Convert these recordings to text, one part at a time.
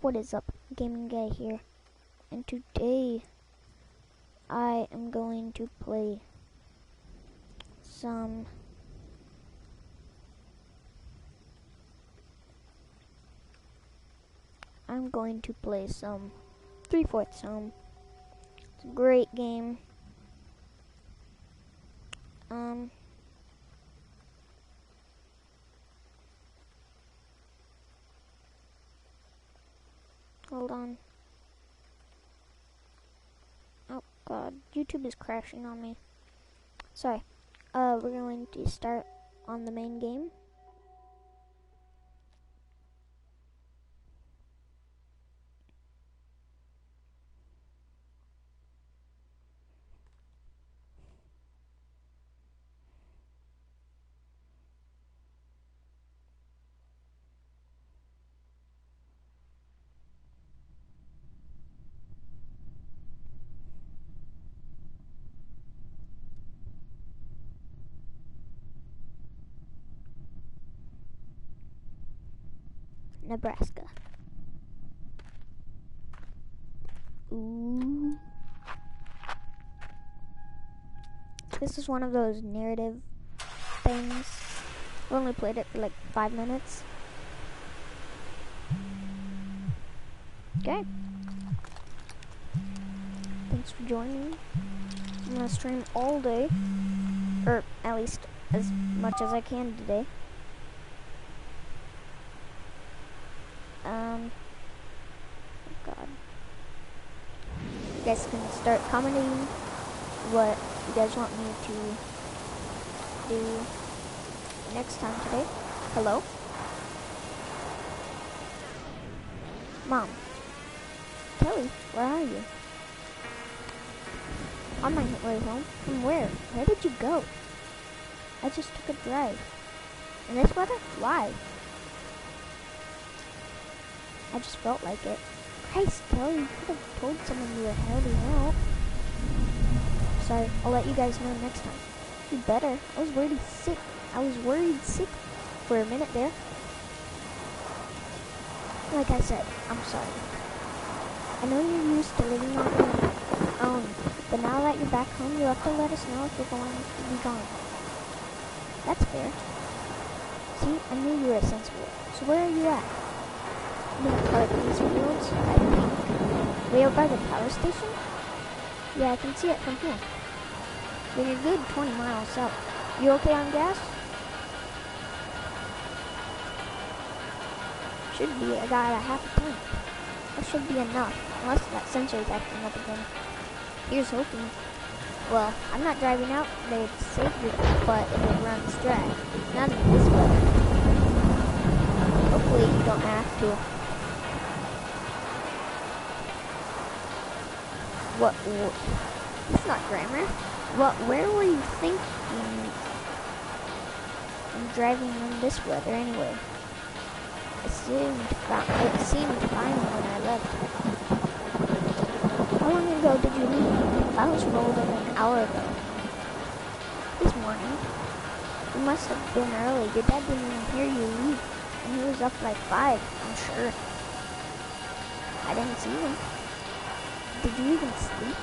What is up, Gaming Guy here, and today I am going to play some Three Fourths Home. It's a great game. Hold on. Oh god, YouTube is crashing on me. Sorry. We're going to start on the main game. Nebraska. Ooh. This is one of those narrative things. I only played it for like 5 minutes. Okay. Thanks for joining. I'm gonna stream all day. Or at least as much as I can today. Oh god. You guys can start commenting what you guys want me to do next time today. Hello? Mom. Kelly, where are you? On my way home. From where? Where did you go? I just took a drive. In this weather? Why? I just felt like it. Christ, Kelly, you could have told someone you were heading out. Sorry, I'll let you guys know next time. You better. I was worried sick for a minute there. Like I said, I'm sorry. I know you're used to living on your own, but now that you're back home, you'll have to let us know if you're going to be gone. That's fair. See, I knew you were sensible. So where are you at? I'm in a part of these fields, I think. Way out by the power station? Yeah, I can see it from here. Then you're good 20 miles south. You okay on gas? Should be. I got a half a tank. That should be enough, unless that sensor is acting up again. Here's hoping. Well, I'm not driving out today to save your butt if it runs dry. Not in this weather. Hopefully you don't have to. What? It's not grammar. Where were you thinking? I'm driving in this weather anyway. It seemed fine when I left. How long ago did you leave? I was rolled in an hour ago. This morning. You must have been early. Your dad didn't even hear you leave. And he was up like 5, I'm sure. I didn't see him. Did you even sleep?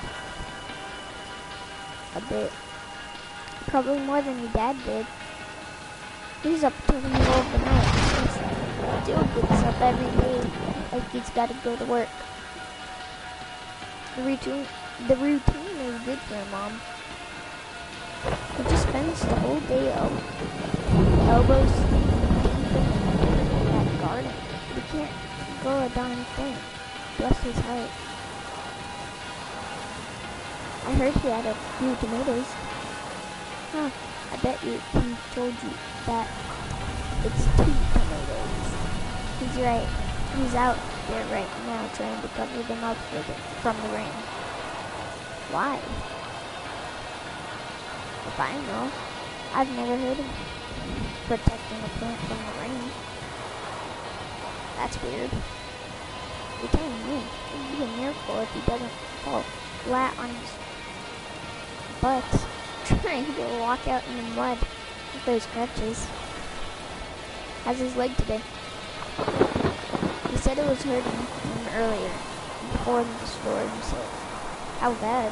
A bit. Probably more than your dad did. He's up till the middle of the night. He still gets up every day like he's got to go to work. The routine is good for him, Mom. He just spends the whole day elbows deep in that garden. He can't grow a darn thing. Bless his heart. I heard he had a few tomatoes. Huh, I bet he told you that it's 2 tomatoes. He's right. He's out there right now trying to cover them up from the rain. Why? If I know, I've never heard of protecting a plant from the rain. That's weird. You're telling me it'd be a miracle if he doesn't fall flat on his butt trying to walk out in the mud with those crutches. How's his leg today? He said it was hurting him earlier, before the storm, so how bad?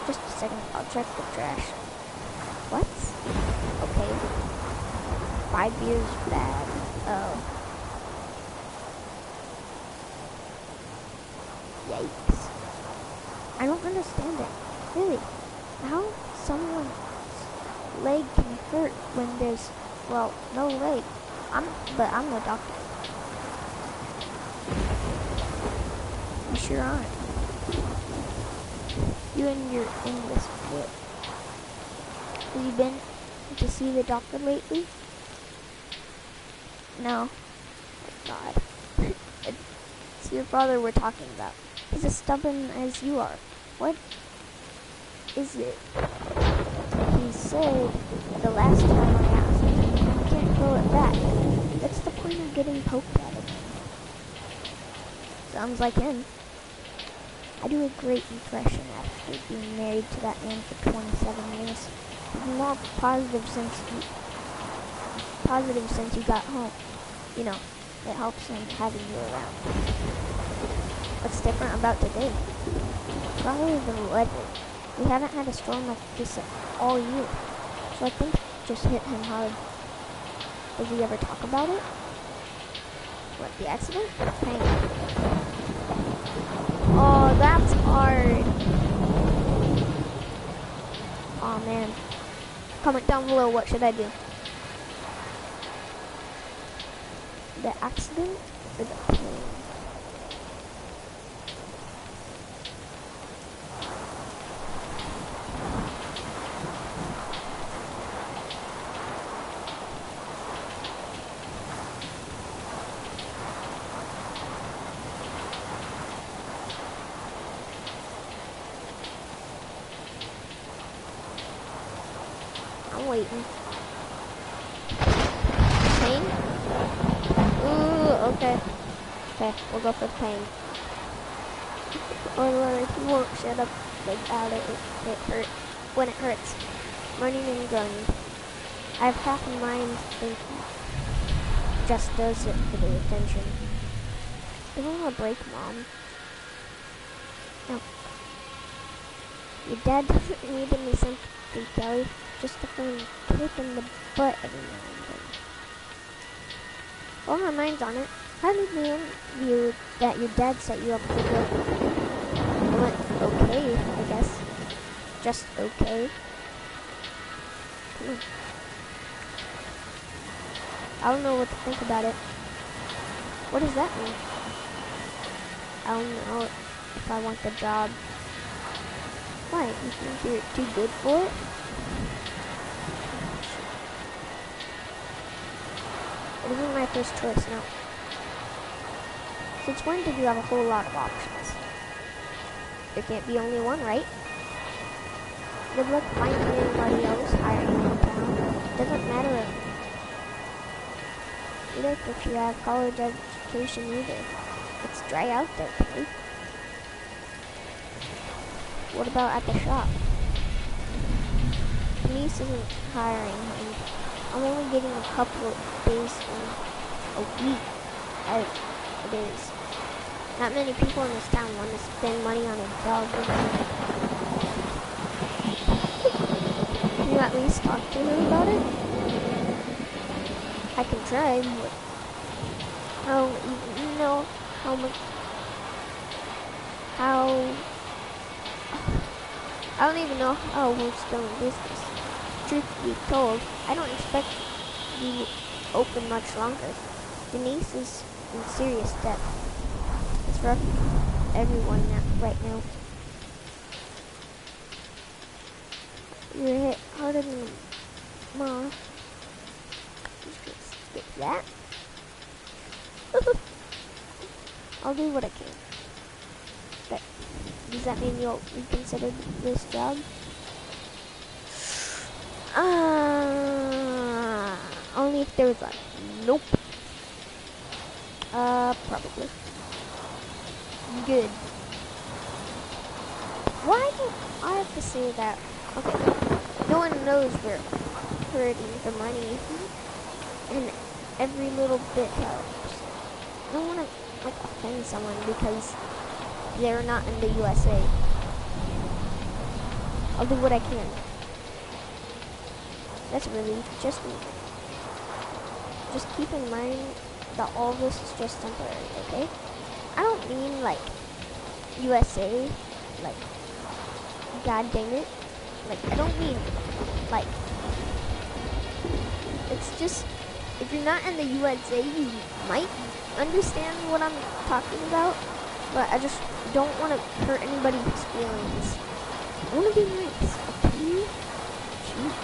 Just a second, I'll check the trash. What? Okay. 5 beers bad. Oh. Yikes. I don't understand it. Really. How someone's leg can hurt when there's, well, no leg. But I'm no doctor. You sure aren't. You and your endless foot. Have you been to see the doctor lately? No. Oh God. It's your brother we're talking about. He's as stubborn as you are. What is it? He said the last time I asked, you can't grow it back. That's the point of getting poked at it. Sounds like him. I do a great impression after being married to that man for 27 years. I'm more positive since you got home. You know, it helps him having you around. What's different about today? Probably the weather. We haven't had a storm like this all year, so I think it just hit him hard. Does he ever talk about it? What, the accident? Pain. Oh, that's hard. Oh man. Comment down below, what should I do? The accident or the pain? I'm waiting. Pain? Ooh, okay. Okay, we'll go for pain. Or Lord, he won't shut up about it. It hurts. When it hurts. Moaning and groaning. I have half a mind thinking. Just does it for the attention. Give him a break, Mom. No. Your dad doesn't need any sympathy, Kelly. Just a friend kick in the butt every now and then. Well, my mind's on it. How did you that your dad set you up for good? It went okay, I guess. Just okay. Come on. I don't know what to think about it. What does that mean? I don't know if I want the job. Why? You think you're too good for it? It isn't my first choice, no. Since when did you have a whole lot of options? There can't be only one, right? Good luck finding anybody else hiring in town. Doesn't matter either if you have college education either. It's dry out there, Kelly. What about at the shop? Denise isn't hiring, and I'm only getting a couple of days in a week as it is. Not many people in this town want to spend money on a dog. Can you at least talk to her about it? I can try, but I don't even know I don't even know how we're still in business. Truth be told, I don't expect to be open much longer. Denise is in serious debt. It's rough for everyone right now. You're hit harder than Ma. Just skip that. I'll do what I can. But does that mean you'll reconsider this job? Only if there was a nope. Probably. Good. Why do I have to say that? Okay. No one knows we're hurting for money, and every little bit helps. I don't want to like offend someone because they're not in the USA. I'll do what I can. That's really just keep in mind that all this is just temporary, okay? I don't mean like USA, like god dang it. Like I don't mean like it's just if you're not in the USA you might understand what I'm talking about, but I just don't want to hurt anybody's feelings. I want to be nice, okay? Jeez.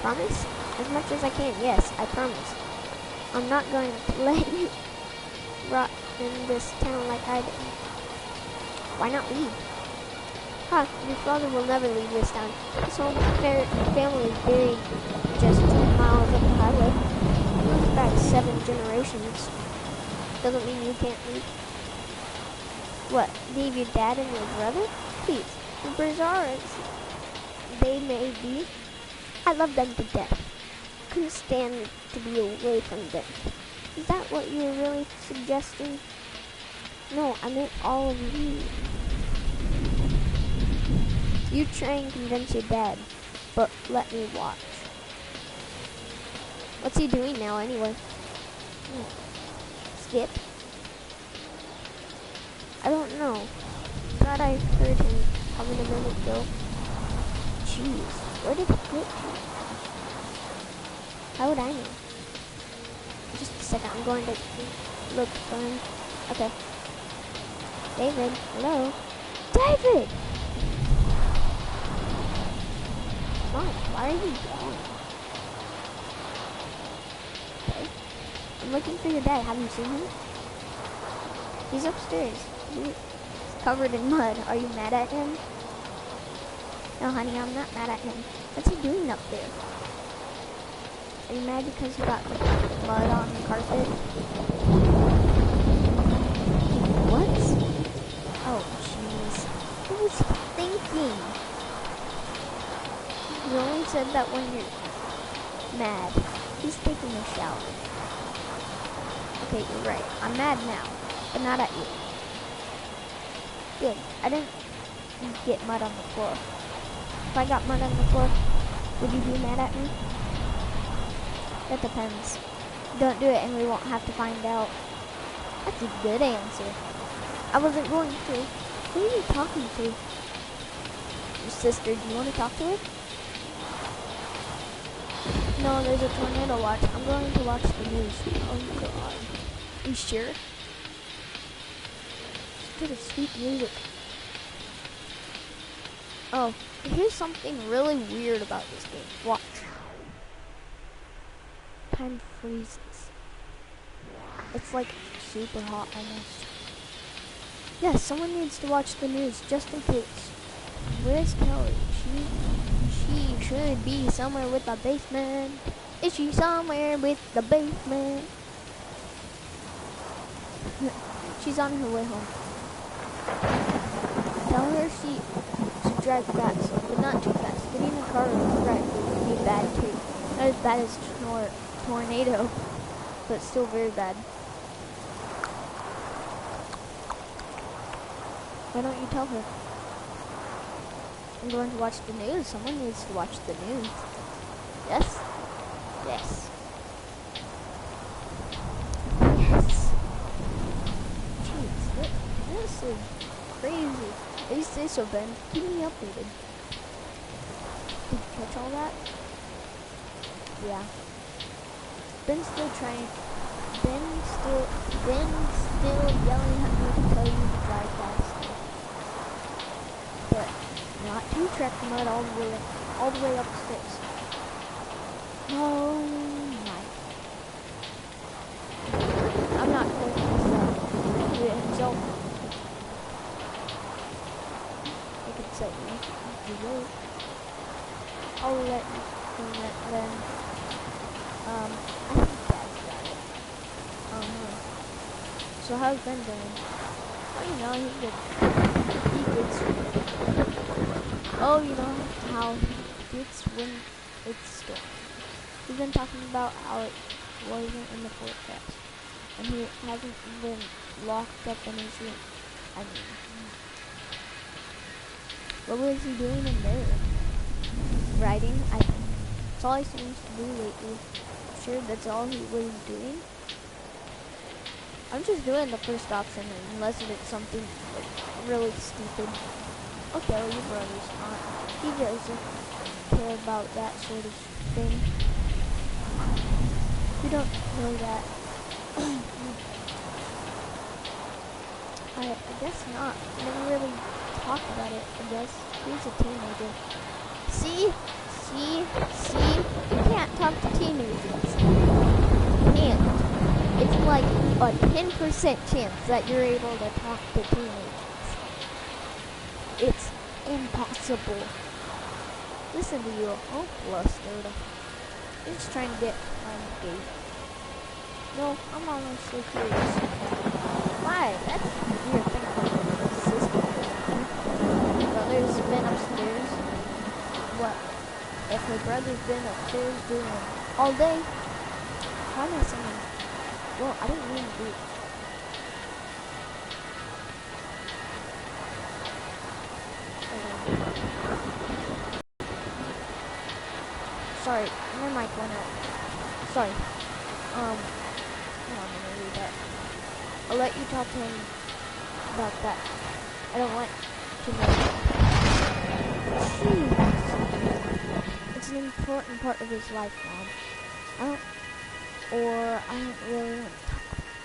Promise? As much as I can, yes, I promise. I'm not going to let you rot in this town like I did. Why not leave? Huh, your father will never leave this town. His whole family is buried just 2 miles up the highway. It goes back 7 generations. Doesn't mean you can't leave. What, leave your dad and your brother? Please, the Brazaras, they may be. I love them to death. Couldn't stand to be away from them. Is that what you were really suggesting? No, I meant all of you. You try and convince your dad, but let me watch. What's he doing now anyway? Skip? I don't know. Thought I heard him coming a minute ago. Jeez, where did he get to? How would I know? Just a second, I'm going to look for him. Okay. David, hello? David! Mom, why are you gone? Okay. I'm looking for your dad. Have you seen him? He's upstairs. He's covered in mud. Are you mad at him? No, honey, I'm not mad at him. What's he doing up there? Are you mad because he got mud on the carpet? What? Oh, jeez. What was he thinking? You only said that when you're mad. He's taking a shower. Okay, you're right. I'm mad now, but not at you. Good. I didn't get mud on the floor. If I got mud on the floor, would you be mad at me? That depends. Don't do it and we won't have to find out. That's a good answer. I wasn't going to. Who are you talking to? Your sister. Do you want to talk to her? No, there's a tornado watch. I'm going to watch the news. Oh god. You sure? Look at the sweet music. Oh, here's something really weird about this game. Watch. Time freezes. It's like super hot almost. Yes, someone needs to watch the news just in case. Where's Kelly? She should be somewhere with the basement. Is she somewhere with the basement? She's on her way home. Tell her she should drive fast, but not too fast. Getting in a car would be bad too. Not as bad as tornado, but still very bad. Why don't you tell her? I'm going to watch the news. Someone needs to watch the news. Yes? Yes. Yes. Jeez, this is crazy. At least say so, Ben. Keep me updated. Did you catch all that? Yeah. Ben's still trying. Ben's still yelling at me to tell you to drive fast. But not to track the mud all the way upstairs. Oh my. I'm not going to do it himself. I could set you if you will. I'll let you clean it then. I think Dad's got it. So how's Ben doing? Oh, you know, he's good. He gets. Oh, you know how he gets when it's stormy. We've been talking about how it wasn't in the forecast. and he hasn't been locked up in his room. I mean, what was he doing in there? Writing, I think. That's all he seems to do lately. Sure, that's all he was doing. I'm just doing the first option unless it's something like really stupid. I'll tell your brother's not. He doesn't care about that sort of thing. You don't know that. I guess not. We never really talk about it, I guess. He's a teenager. See? You can't talk to teenagers. And it's like a 10% chance that you're able to talk to teenagers. It's impossible. Listen to you, oh blustered. You're just trying to get on the gate. No, I'm honestly curious. Why? That's a weird thing for my sister. Brother's been upstairs. What? If her brother's been upstairs doing all day, why am I saying? Well, I didn't mean to do it. Sorry, my mic went out. Sorry. I'm gonna read that. I'll let you talk to him about that. I don't want to know. It's an important part of his life, Mom. I don't really want to talk about it.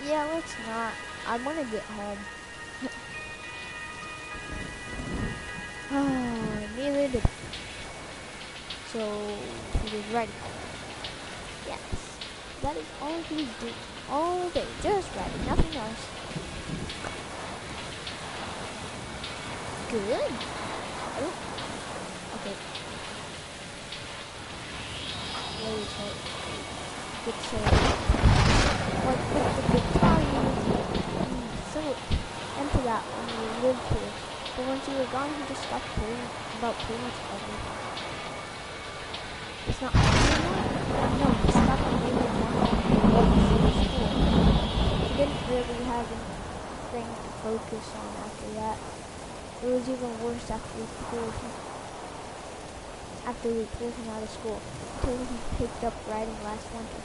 Yeah, let's not. I want to get home. Neither did I. So, he was writing. Yes, that is all he's doing. All day, just writing, nothing else. Good. Oh. Okay. Wait a sec. Good save. Like with the guitar, you were so into that when you lived here. But once you were gone, he just stopped playing about pretty much everything. It's not fun anymore? No, he stopped playing more school. He didn't really have anything to focus on after that. It was even worse after we pulled him out of school. Until he picked up writing last winter.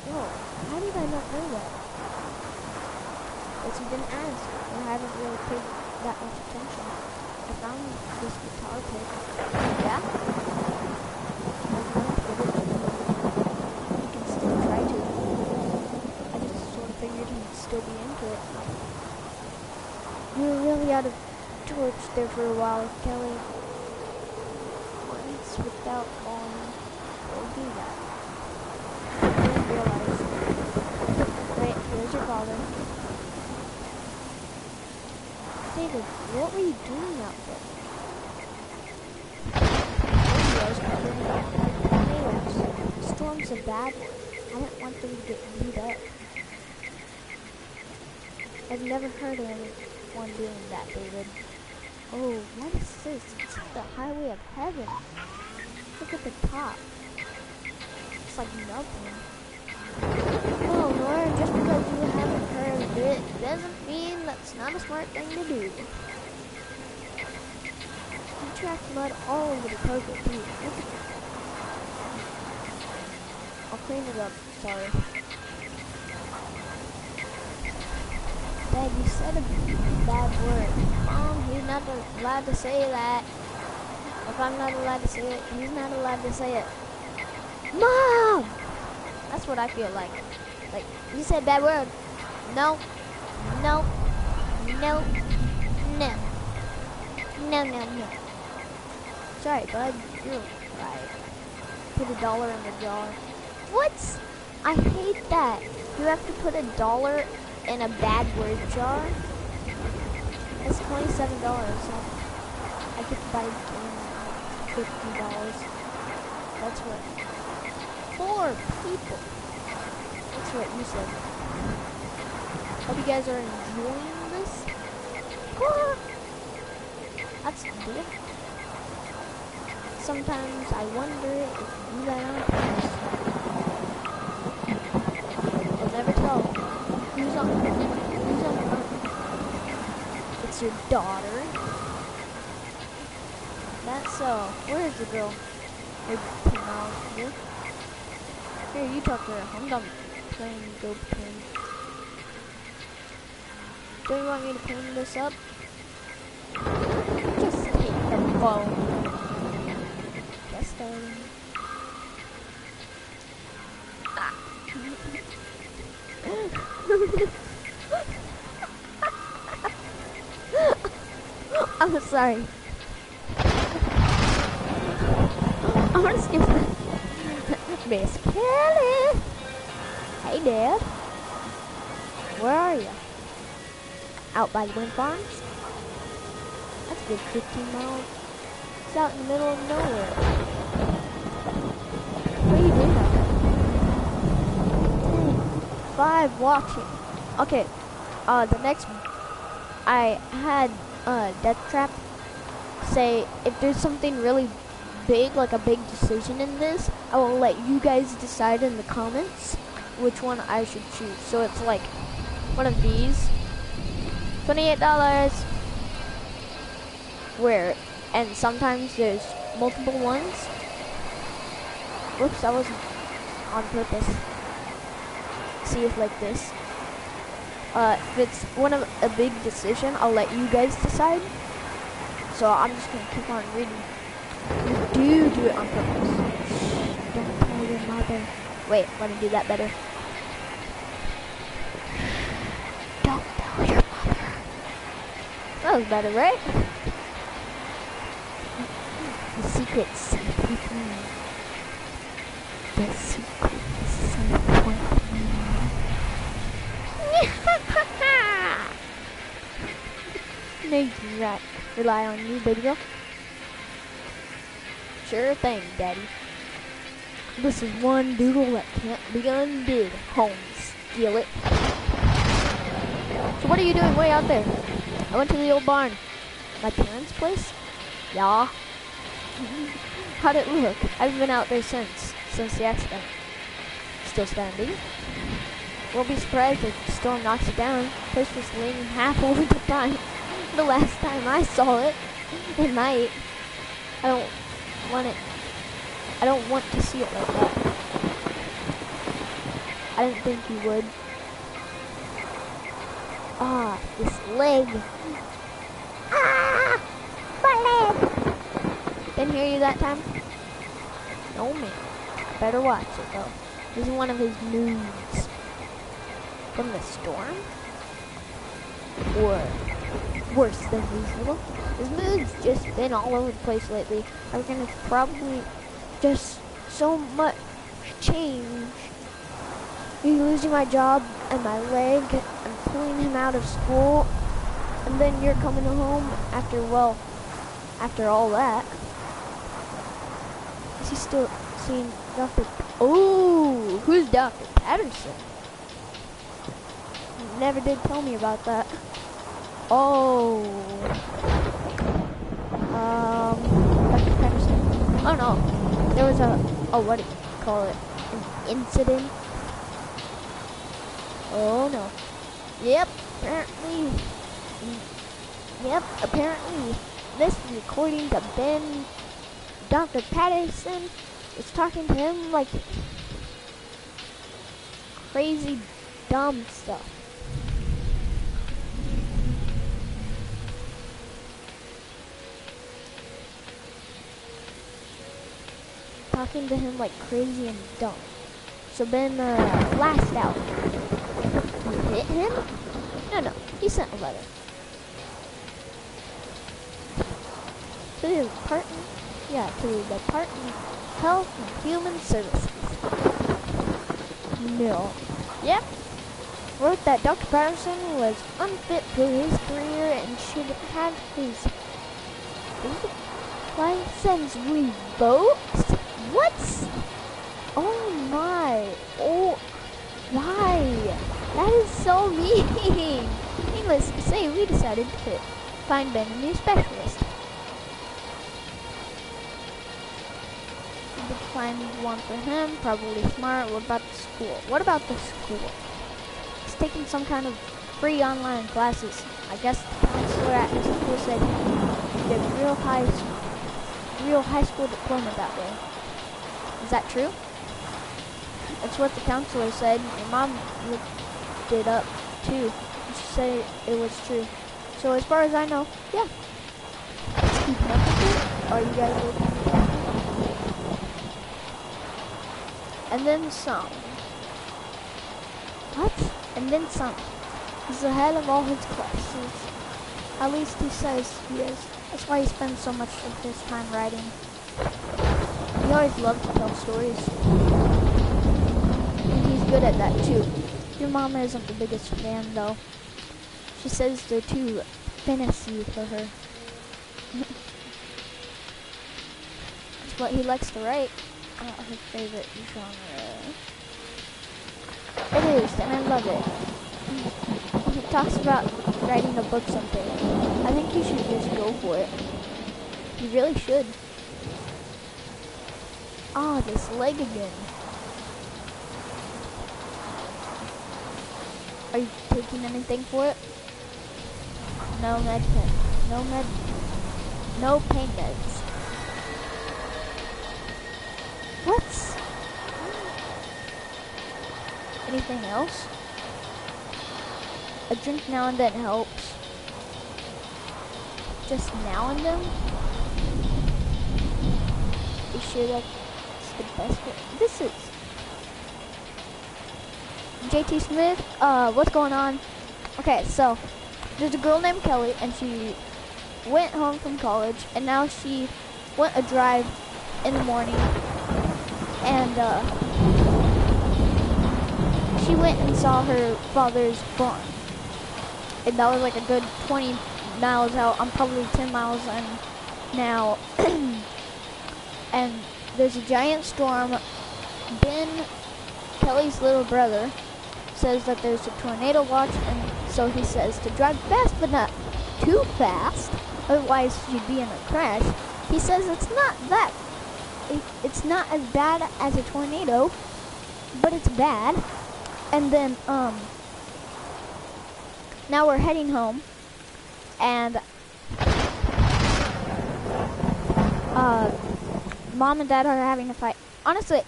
Whoa, how did I not know that? Because you didn't ask, or haven't really paid that much attention. I found this guitar pick. Yeah? You can still try to. I just sort of figured he'd still be into it. You were really out of torch there for a while, Kelly. Once without falling, we'll do that. I didn't realize. Wait, here's your father. David, what were you doing out there? Tornadoes. Storm's a bad one. I didn't want them to get beat up. I've never heard of anyone doing that, David. Oh, what is this? It's like the highway of heaven. Look at the top. It's like nothing. Oh, Lord, just because you haven't heard of it doesn't mean that's not a smart thing to do. You tracked mud all over the carpet, too. I'll clean it up, sorry. Dad, you said a bad word. Mom, he's not allowed to say that. If I'm not allowed to say it, he's not allowed to say it. Mom! That's what I feel like. Like, you said bad word. No. No. No. No. No, no, no. Sorry, bud. You're right. Put $1 in the jar. What? I hate that. You have to put $1 in a bad word jar. It's $27. So I could buy $50. That's what. 4 people. That's what you said. Hope you guys are enjoying this. That's good. Sometimes I wonder if you do that on purpose. Who's on the phone? It's your daughter. That's so. Where is the girl? Maybe 10 miles here. Here, you talk to her. I'm done playing Go Pretend. Do you want me to clean this up? Just take the phone. Just starting. Ah. I'm sorry. I'm gonna skip that. Miss Kelly. Hey, Dad. Where are you? Out by the wind farms? That's a good 15 miles. It's out in the middle of nowhere. What are you doing out there? 5 watching. Okay. The next I had Death Trap say if there's something really big, like a big decision in this, I will let you guys decide in the comments which one I should choose. So it's like one of these. $28. Where, and sometimes there's multiple ones. Whoops, that wasn't on purpose. See if like this. If it's one of a big decision, I'll let you guys decide. So I'm just gonna keep on reading. You do it on purpose. Don't tell your mother. Wait, let me do that better. Don't tell your mother. That was better, right? The secret's safe with me. The secret is safe with me. No, you can rely on me, baby girl. Sure thing, Daddy. This is one doodle that can't be undid. Holmes, steal it. So what are you doing way out there? I went to the old barn. My parents' place? Yeah. How'd it look? I haven't been out there since the accident. Still standing? Won't be surprised if the storm knocks it down. Place was leaning half over the time. The last time I saw it. It might. I don't want to see it like that. I didn't think you would. Ah, this leg. Ah! My leg! Didn't hear you that time? No, man. Better watch it, though. This is one of his moods. From the storm? Or worse than usual. His mood's just been all over the place lately. I reckon it's probably just so much change. Me losing my job and my leg and pulling him out of school. And then you're coming home after all that. Is he still seeing Dr. Oh, who's Dr. Patterson? You never did tell me about that. Oh. Dr. Patterson. Oh no. There was what do you call it? An incident? Oh no. Yep, apparently this recording to Ben. Dr. Patterson is talking to him like crazy dumb stuff. Talking to him like crazy and dumb. So Ben lashed out. You hit him? No, he sent a letter. To the Department of Health and Human Services. No. Yep. Wrote that Dr. Patterson was unfit for his career and should have his license revoked? What? Oh my. Oh, why? That is so mean. Needless to say, we decided to find Ben a new specialist. We find one for him, probably smart. What about the school? he's taking some kind of free online classes. I guess the counselor at his school said he did real high school diploma that way. Is that true? That's what the counselor said. Your mom looked it up too. She said it was true. So as far as I know, yeah. Let's keep up with it. Are you guys looking at that? And then some. What? And then some. He's ahead of all his classes. At least he says he is. That's why he spends so much of his time writing. He always loved to tell stories. And he's good at that too. Your mom isn't the biggest fan though. She says they're too fantasy for her. That's what he likes to write. Her favorite genre. It is, and I love it. He talks about writing a book someday. I think you should just go for it. You really should. Ah, this leg again. Are you taking anything for it? No med pen. No pain meds. What? Anything else? A drink now and then helps. Just now and then? You sure that's the best way? This is JT Smith. What's going on? Okay, so there's a girl named Kelly, and she went home from college, and now she went a drive in the morning, and she went and saw her father's barn, and that was like a good 20 miles out. I'm probably 10 miles in now, and there's a giant storm. Ben, Kelly's little brother, says that there's a tornado watch, and so he says to drive fast, but not too fast, otherwise you'd be in a crash. He says it's not as bad as a tornado, but it's bad. And then now we're heading home, and Mom and Dad are having a fight. Honestly,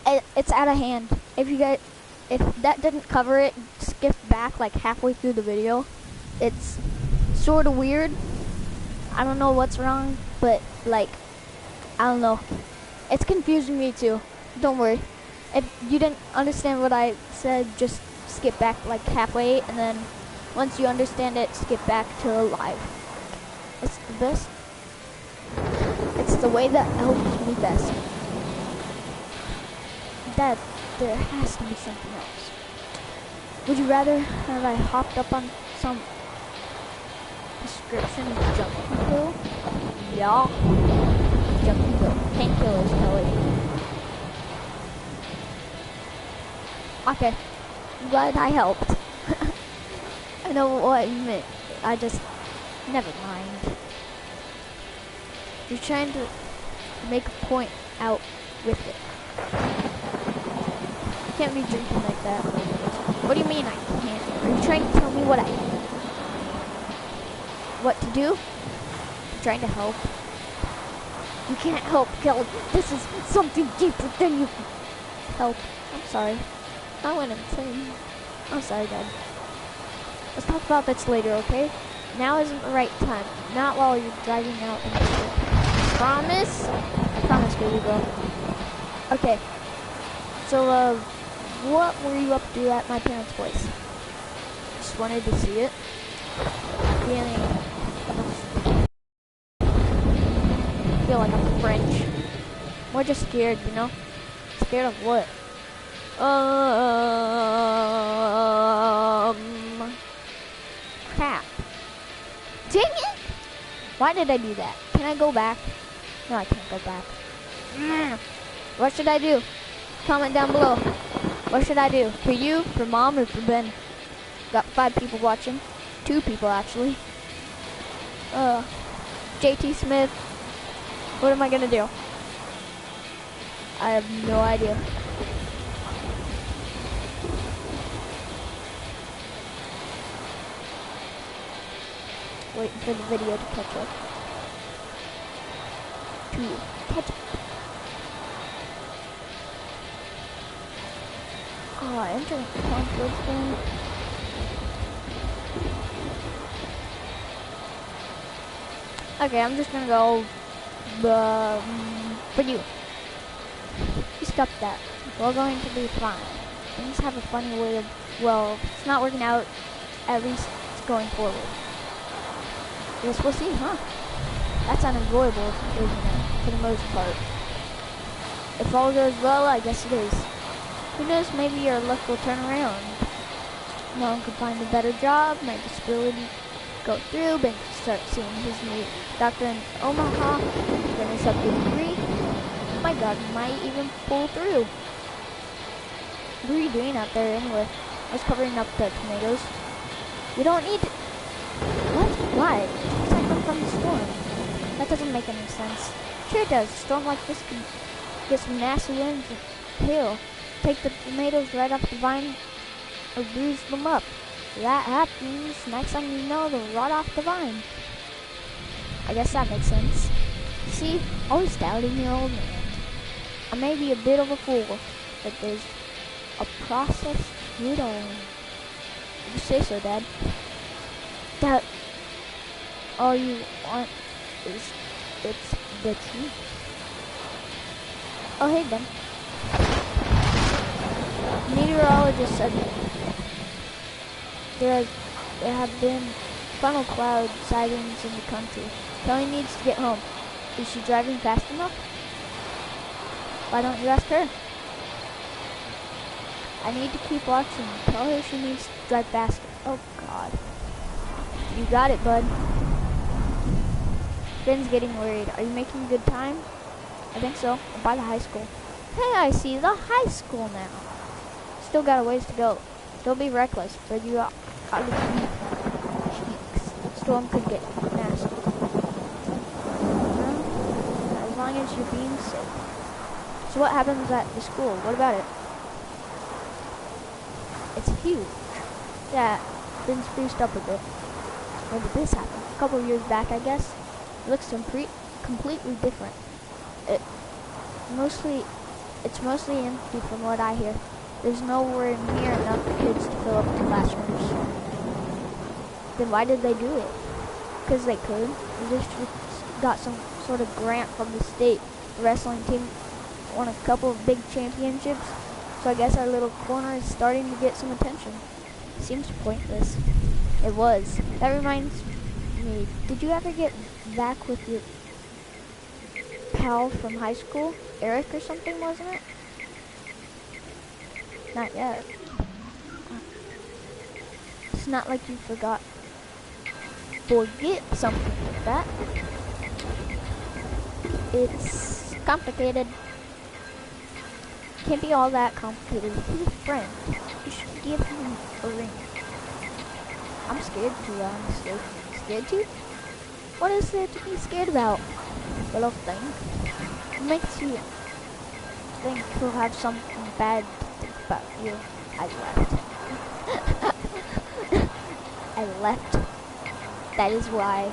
it's out of hand. If that didn't cover it, skip back like halfway through the video. It's sort of weird. I don't know what's wrong, but like, I don't know. It's confusing me too. Don't worry. If you didn't understand what I said, just skip back like halfway, and then once you understand it, skip back to live. It's the best. It's the way that helps me best. Dad, there has to be something else. Would you rather have I hopped up on some prescription junkie pill? Yeah. Junkie pill. Painkillers, Kelly. Okay. I'm glad I helped. I know what you meant. I just... Never mind. You're trying to make a point out with it. You can't be drinking like that. What do you mean I can't? Are you trying to tell me what to do? I'm trying to help. You can't help, Kelly. This is something deeper than you can help. I'm sorry. I went insane. I'm sorry, Dad. Let's talk about this later, okay? Now isn't the right time. Not while you're driving out in the street. Promise? I promise, baby girl. Okay. So, what were you up to at my parents' place? Just wanted to see it. Feeling... I feel like I'm French. More just scared, you know? Scared of what? Crap. Dang it! Why did I do that? Can I go back? No, I can't go back. What should I do? Comment down below. What should I do? For you, for Mom, or for Ben? Got 5 people watching. 2 people, actually. JT Smith. What am I gonna do? I have no idea. waiting for the video to catch up. Oh, internet conflict thing. Okay, I'm just gonna go for you. You stop that. We're going to be fine. Things have a funny way of, well, if it's not working out, at least it's going forward. Guess we'll see, huh? That's unavoidable, isn't it? For the most part. If all goes well, I guess it is. Who knows, maybe your luck will turn around. Mom could find a better job, my disability go through, Ben could start seeing his new doctor in Omaha, finish up the degree. My God, might even pull through. What are you doing out there anyway? I was covering up the tomatoes. You don't need to... What? Why? Protect them from the storm. That doesn't make any sense. Sure it does. A storm like this can get some nasty winds and hail. Take the tomatoes right off the vine or bruise them up. If that happens, next thing you know, they'll rot off the vine. I guess that makes sense. See, always doubting your old man. I may be a bit of a fool, but there's a process to it all. You say so, Dad. That all you want is it's the truth. Oh, hey, Ben. Meteorologist said there have been funnel cloud sightings in the country. Kelly needs to get home. Is she driving fast enough? Why don't you ask her? I need to keep watching. Tell her she needs to drive faster. Oh, God. You got it, bud. Ben's getting worried. Are you making good time? I think so. I'm by the high school. Hey, I see the high school now. Still got a ways to go. Don't be reckless, but you out of cheeks. Storm could get nasty. Well, as long as you're being safe. So what happens at the school? What about it? It's huge. Yeah, been spruced up a bit. When did this happen? A couple of years back, I guess. It looks completely different. It's mostly empty from what I hear. There's nowhere near enough kids to fill up the classrooms. Then why did they do it? Because they could. The district got some sort of grant from the state. The wrestling team won a couple of big championships, so I guess our little corner is starting to get some attention. Seems pointless. It was. That reminds me, did you ever get back with your pal from high school? Eric or something, wasn't it? Not yet. It's not like you forget something like that. It's complicated. Can't be all that complicated. He's a friend. You should give him a ring. I'm scared to, honestly. Scared to? What is there to be scared about? Little thing. It makes you think he'll have something bad to think about you. I left. I left. That is why.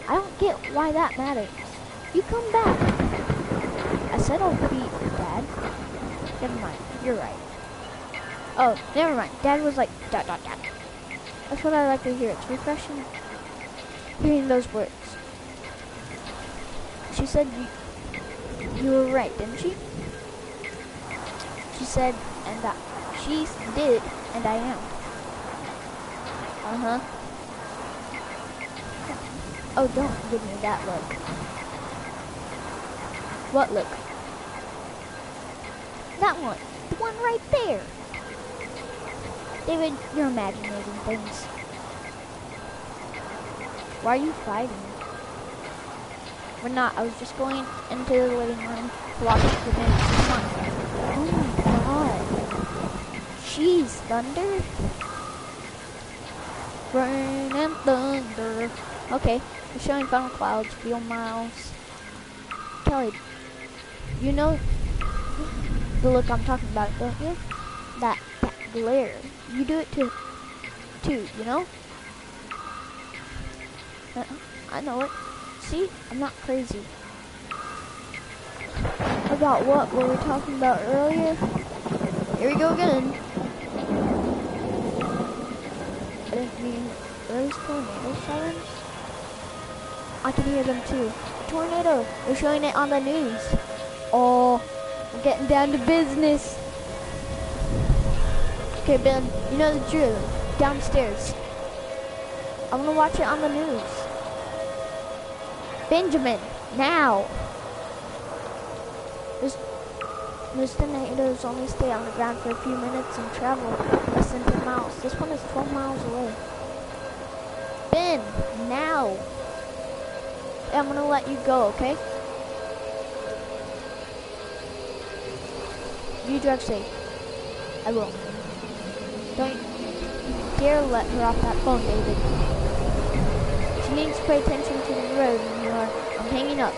I don't get why that matters. You come back. I said I'll be Dad. Never mind. You're right. Oh, never mind. Dad was like, dot, dot, dot. That's what I like to hear. It's refreshing hearing those words. She said you were right, didn't she? She said, and she did, and I am. Uh-huh. Oh, don't give me that look. What look? That one. The one right there. David, you're imagining things. Why are you fighting? We're not. I was just going into the living room to watch the news. Come on. Oh my God. Jeez, thunder. Rain and thunder. Okay, we're showing funnel clouds, feel miles. Kelly, you know the look I'm talking about, don't you? That glare. You do it too, you know? I know it. See? I'm not crazy. About what were we talking about earlier? Here we go again. I didn't mean those tornado sirens. I can hear them too. Tornado! They're showing it on the news. Oh, we're getting down to business. Okay, Ben, you know the drill. Downstairs. I want to watch it on the news. Benjamin, now! Most tornadoes only stay on the ground for a few minutes and travel less than 10 miles. This one is 12 miles away. Ben, now! I'm gonna let you go, okay? You drive safe. I will. Don't you dare let her off that phone, David. She needs to pay attention to the road when you are. I'm hanging up.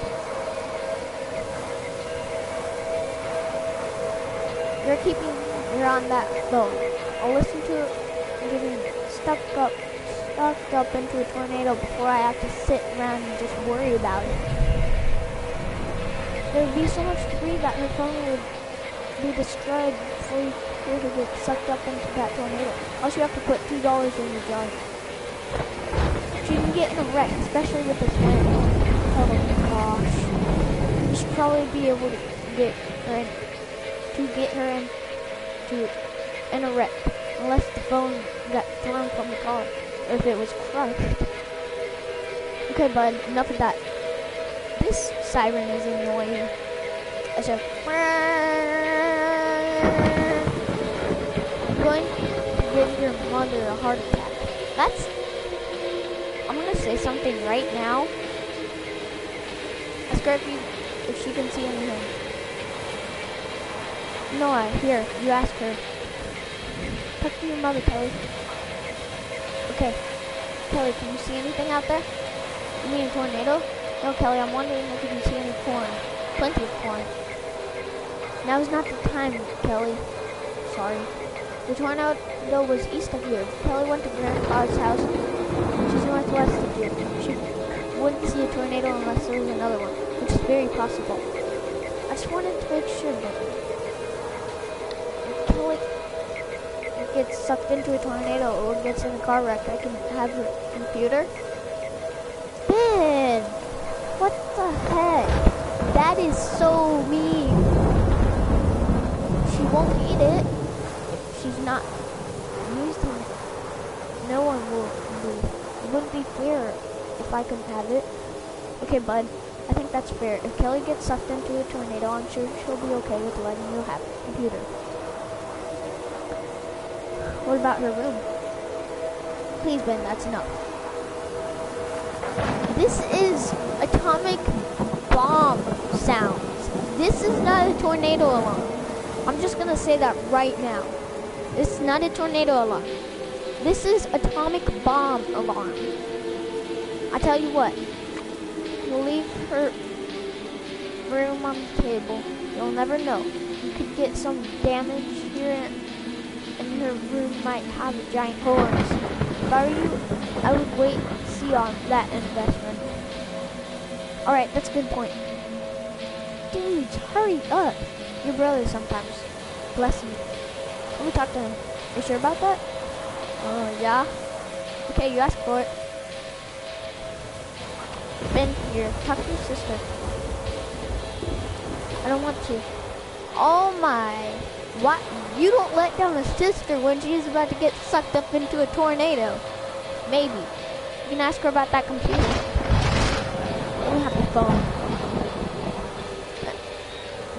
You're on that phone. I'll listen to it and getting stuck up into a tornado before I have to sit around and just worry about it. There would be so much debris that her phone would be destroyed before you could get sucked up into that tornado. Also, you have to put $2 in your jar. She can get in a wreck, especially with this wind. Oh gosh. You should probably be able to get her in a wreck, unless the phone got thrown from the car, or if it was crushed. Okay, bud, enough of that. This siren is annoying. I said, I'm going to give your mother a heart attack. I'm going to say something right now. Ask her if she can see anything. Noah, here, you ask her. Talk to your mother, Kelly. Okay. Kelly, can you see anything out there? You mean a tornado? No, Kelly, I'm wondering if you can see any corn. Plenty of corn. Now's not the time, Kelly. Sorry. The tornado was east of here. Kelly went to Grandpa's house. She's northwest of here. She wouldn't see a tornado unless there was another one, which is very possible. I just wanted to make sure that if Kelly gets sucked into a tornado or gets in a car wreck, I can have her computer. Ben! What the heck? That is so mean. She won't eat it. She's not used it. No one will be. It wouldn't be fair if I couldn't have it. Okay, bud. I think that's fair. If Kelly gets sucked into a tornado, I'm sure she'll be okay with letting you have a computer. What about her room? Please, Ben, that's enough. This is atomic bomb sounds. This is not a tornado alarm. I'm just gonna say that right now. This is not a tornado alarm. This is atomic bomb alarm. I tell you what. You'll leave her room on the table. You'll never know. You could get some damage here and her room might have a giant hole in it. If I were you, I would wait and see on that investment. Alright, that's a good point. Dudes, hurry up. Your brother sometimes. Bless him. Let me talk to him. You sure about that? Yeah. Okay, you asked for it. Ben, here, talk to your sister. I don't want to. Oh my. What? You don't let down a sister when she's about to get sucked up into a tornado. Maybe. You can ask her about that computer. I don't have your phone.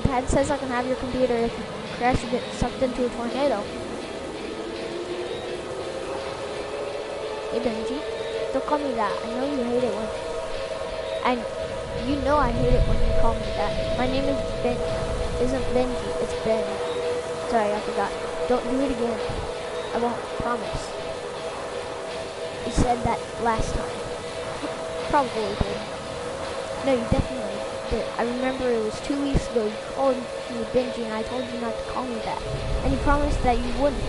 Dad says I can have your computer if you crash or get sucked into a tornado. Hey Benji, don't call me that. I know you hate it when... And you know I hate it when you call me that. My name is Ben. Isn't Benji, it's Ben. Sorry, I forgot. Don't do it again. I won't, promise. You said that last time. Probably did. No, you definitely did. I remember it was 2 weeks ago. You called me Benji and I told you not to call me that. And you promised that you wouldn't.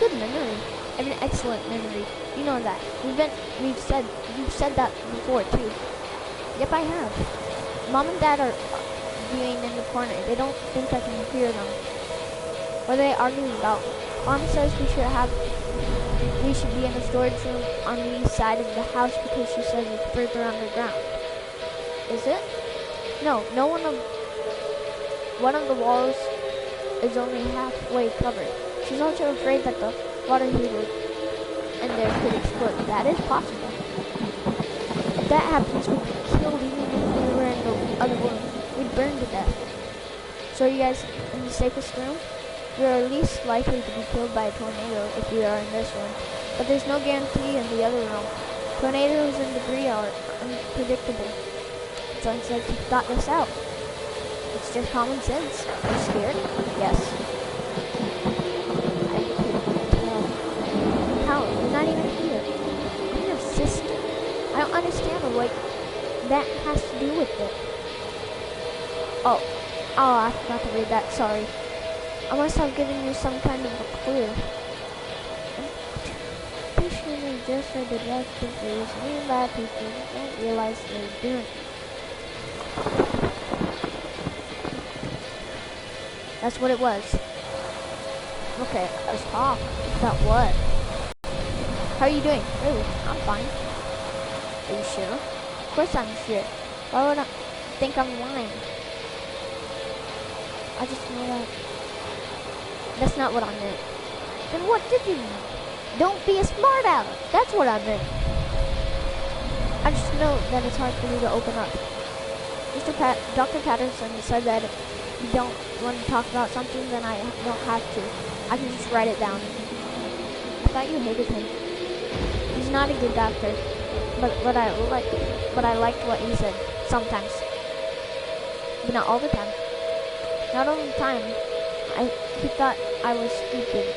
Good memory. I have an excellent memory. You know that. You've said that before too. Yep, I have. Mom and Dad are viewing in the corner. They don't think I can hear them. What are they arguing about? Mom says we should be in the storage room on the east side of the house because she says it's further underground. Is it? No, one of the walls is only halfway covered. She's also afraid that the water heater in there could explode. That is possible. If that happens, we'd be killed even if we were in the other room. We'd burn to death. So are you guys in the safest room? We are least likely to be killed by a tornado if we are in this room. But there's no guarantee in the other room. Tornadoes and debris are unpredictable. Sounds like you thought this out. It's just common sense. Are you scared? Yes. I couldn't tell. How? You're not even here. I'm your sister. I don't understand what that has to do with it. Oh, I forgot to read that. Sorry. I must have given you some kind of a clue. Patiently just for the death of these new bad people don't realize they're doing it. That's what it was. Okay, let's talk. About what? How are you doing? Really? I'm fine. Are you sure? Of course I'm sure. Why would I think I'm lying? I just know that. That's not what I meant. Then what did you mean? Don't be a smart aleck. That's what I meant. I just know that it's hard for you to open up. Dr. Patterson said that if you don't want to talk about something, then I don't have to. I can just write it down. I thought you hated him. He's not a good doctor, but I liked what he said sometimes, but not all the time. Not all the time. He thought I was stupid.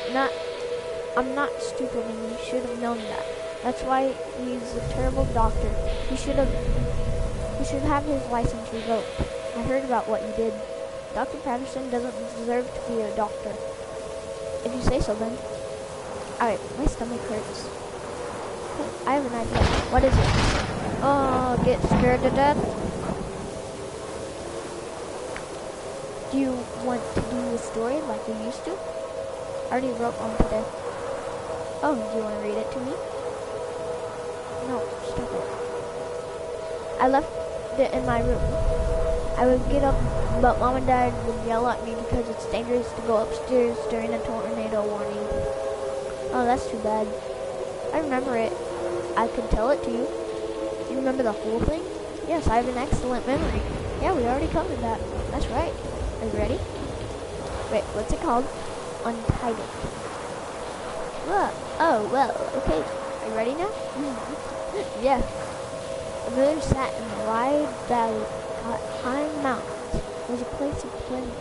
I'm not stupid, and you should have known that. That's why he's a terrible doctor. He should have his license revoked. I heard about what you did. Dr. Patterson doesn't deserve to be a doctor. If you say so, then. Alright, my stomach hurts. I have an idea. What is it? Oh, get scared to death? Do you want to do a story like we used to? I already wrote one today. Oh, do you want to read it to me? No, stop it. I left it in my room. I would get up, but Mom and Dad would yell at me because it's dangerous to go upstairs during a tornado warning. Oh, that's too bad. I remember it. I could tell it to you. Do you remember the whole thing? Yes, I have an excellent memory. Yeah, we already covered that. That's right. Are you ready? Wait, what's it called? Untitled. Oh, well, okay. Are you ready now? Yeah. The village sat in a wide valley behind mountains. There was a place of plenty.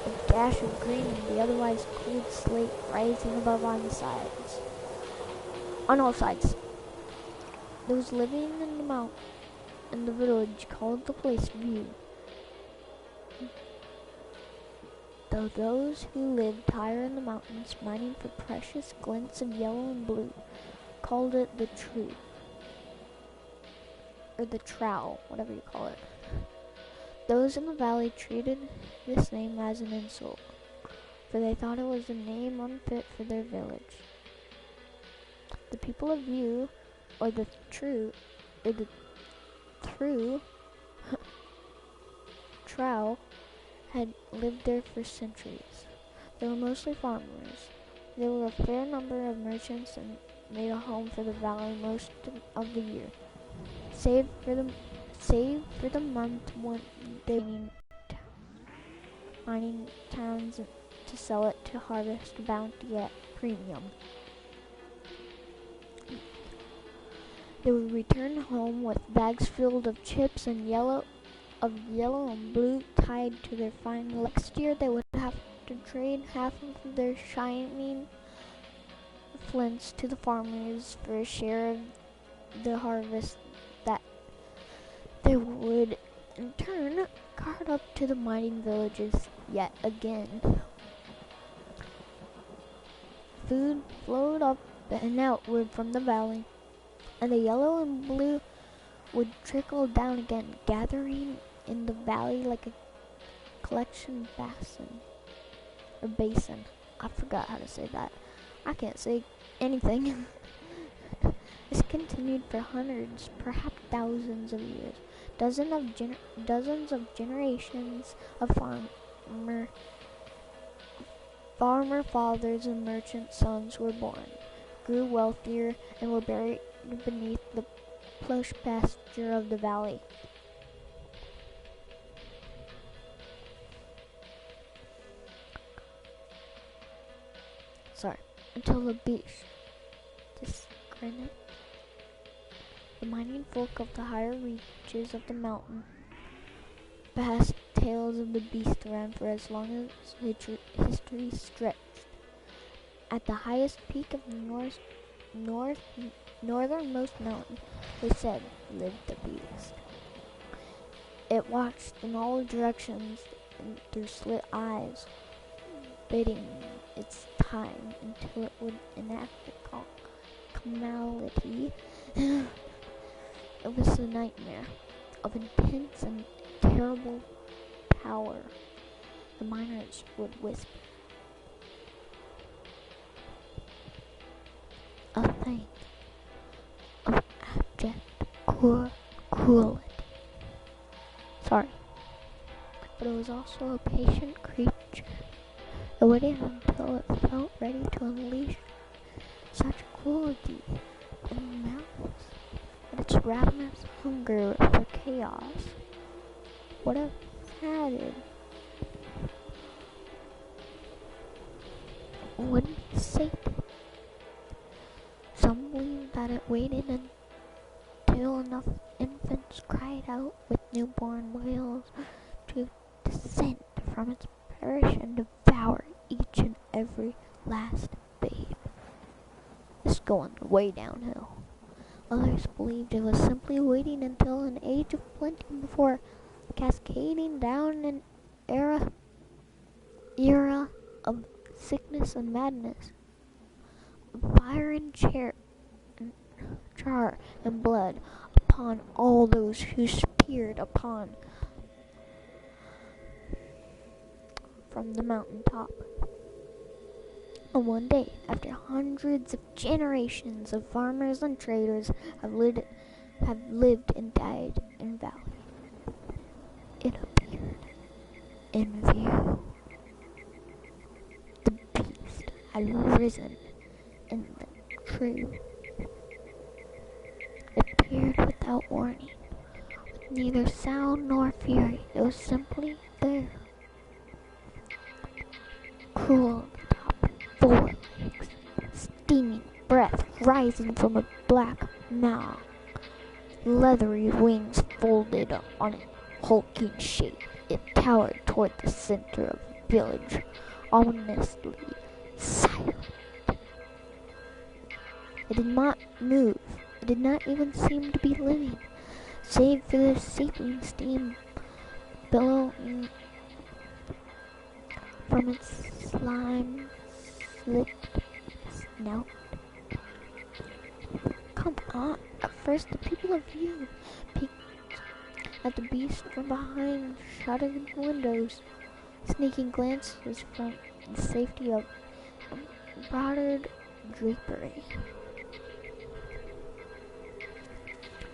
A dash of green and the otherwise cold slate rising above on the sides. On all sides. Those living in the village called the place View. Though those who lived higher in the mountains, mining for precious glints of yellow and blue, called it the True. Or the Trowel, whatever you call it. Those in the valley treated this name as an insult, for they thought it was a name unfit for their village. The people of View, or the True, Trowel, had lived there for centuries. They were mostly farmers. There were a fair number of merchants and made a home for the valley most of the year, save for the month when they mining towns to sell it to harvest bounty at premium. They would return home with bags filled of chips and yellow and blue tied to their fine legs. Next year they would have to trade half of their shining flints to the farmers for a share of the harvest that they would in turn cart up to the mining villages yet again. Food flowed up and outward from the valley, and the yellow and blue would trickle down again, gathering in the valley like a collection basin. I forgot how to say that. I can't say anything. This continued for hundreds, perhaps thousands of years. Dozens of generations of farmer fathers and merchant sons were born, grew wealthier, and were buried beneath the plush pasture of the valley. Until the beast, disgrinnet, the mining folk of the higher reaches of the mountain, vast tales of the beast ran for as long as history stretched. At the highest peak of the northernmost mountain, they said, lived the beast. It watched in all directions and through slit eyes, biding its time until it would enact the calamity. It was a nightmare of intense and terrible power. The miners would whisper, a thing of abject cruelty. But it was also a patient creature. It waited until it felt ready to unleash such cruelty and malice that its ravenous hunger for chaos would have added. Wouldn't be sated. Some believe that it waited until enough infants cried out with newborn wails to descend from its parish and devour each and every last babe. This is going way downhill. Others believed it was simply waiting until an age of plenty before cascading down an era of sickness and madness, fire and char and blood upon all those who speared upon from the mountaintop. And one day, after hundreds of generations of farmers and traders have lived and died in the valley, it appeared in view. The beast had risen in the tree. It appeared without warning, with neither sound nor fury. It was simply there. Cruel on the top, 4 legs, steaming breath rising from a black maw, leathery wings folded on its hulking shape. It towered toward the center of the village, ominously silent. It did not move. It did not even seem to be living, save for the seeping steam billowing from its slime-slicked snout. Come on! At first, the people of view peeked at the beast from behind shuttered windows, sneaking glances from the safety of embroidered drapery.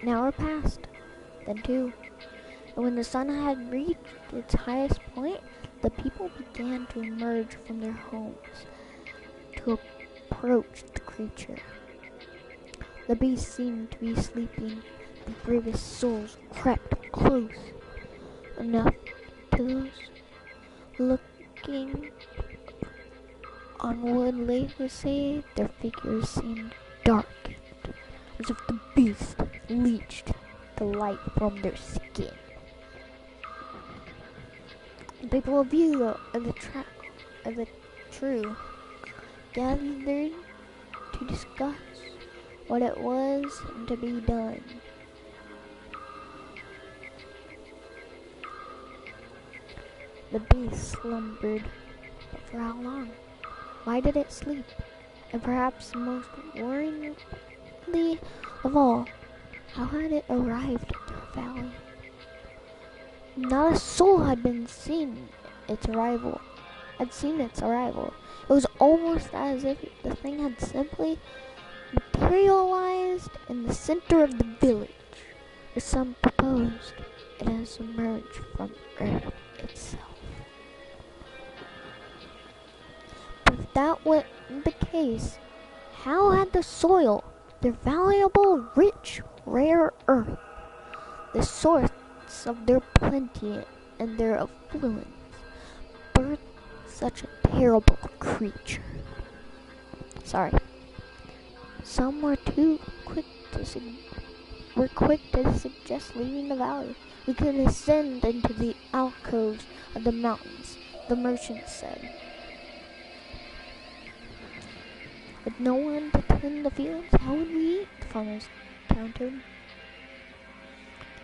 An hour passed, then 2, and when the sun had reached its highest point, the people began to emerge from their homes to approach the creature. The beast seemed to be sleeping. The bravest souls crept close enough to those looking on would later say their figures seemed darkened, as if the beast leached the light from their skin. The people of view of the true gathered to discuss what it was to be done. The beast slumbered, but for how long? Why did it sleep? And perhaps most worryingly of all, how had it arrived in the valley? Not a soul had seen its arrival. It was almost as if the thing had simply materialized in the center of the village, or some proposed it has emerged from Earth itself. But if that were the case, how had the soil, their valuable, rich, rare earth, the source of their plenty and their affluence, birthed such a terrible creature? Sorry. Some were quick to suggest leaving the valley. We could ascend into the alcoves of the mountains, the merchants said. With no one to tend the fields, how would we eat? The farmers countered.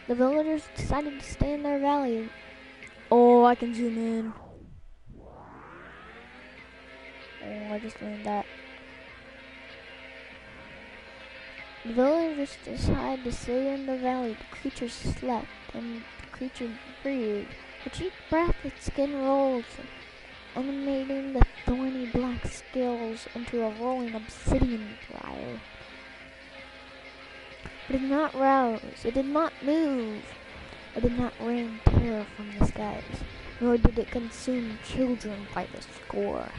The villagers decided to stay in their valley. Oh, I can zoom in. Oh, I just learned that. The villagers decided to stay in the valley. The creature slept, and the creature breathed. With each breath, its skin rolls, animating the thorny black scales into a rolling obsidian briar. It did not rouse, it did not move, it did not rain terror from the skies, nor did it consume children by the score.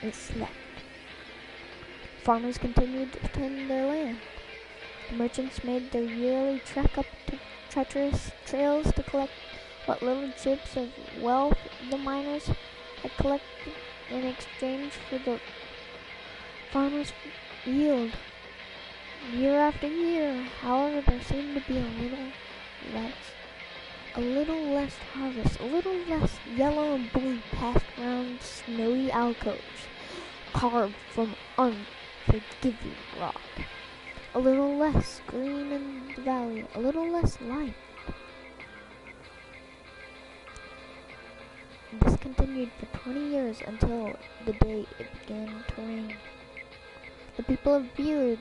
It slept. Farmers continued to tend their land. The merchants made their yearly trek up to treacherous trails to collect what little chips of wealth the miners had collected in exchange for the farmers' yield. Year after year, however, there seemed to be a little less harvest, a little less yellow and blue passed round snowy alcoves, carved from unforgiving rock. A little less green in the valley, a little less light. This continued for 20 years until the day it began to rain. The people of Beard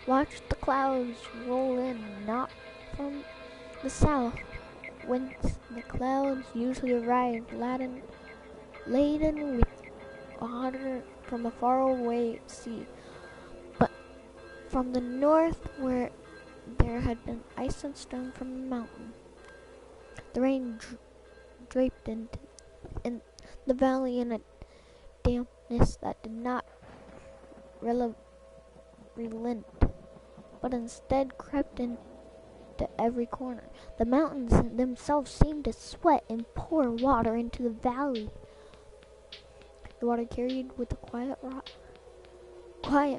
watched the clouds roll in, not from the south, whence the clouds usually arrived laden with water from a faraway sea, but from the north, where there had been ice and snow from the mountain. The rain draped in the valley in a dampness that did not relent, but instead crept into every corner. The mountains themselves seemed to sweat and pour water into the valley. The water carried with a I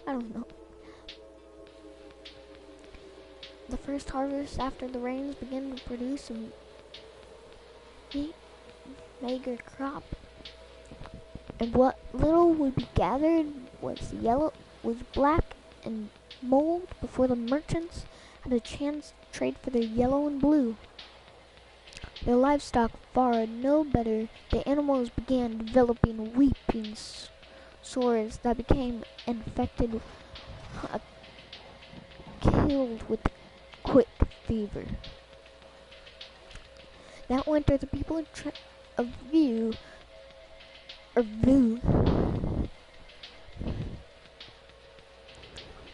don't know. The first harvest after the rains began to produce a meager crop, and what little would be gathered was black and mold before the merchants had a chance to trade for their yellow and blue. Their livestock fared no better. The animals began developing weeping sores that became infected, killed with quick fever. That winter, the people of Vu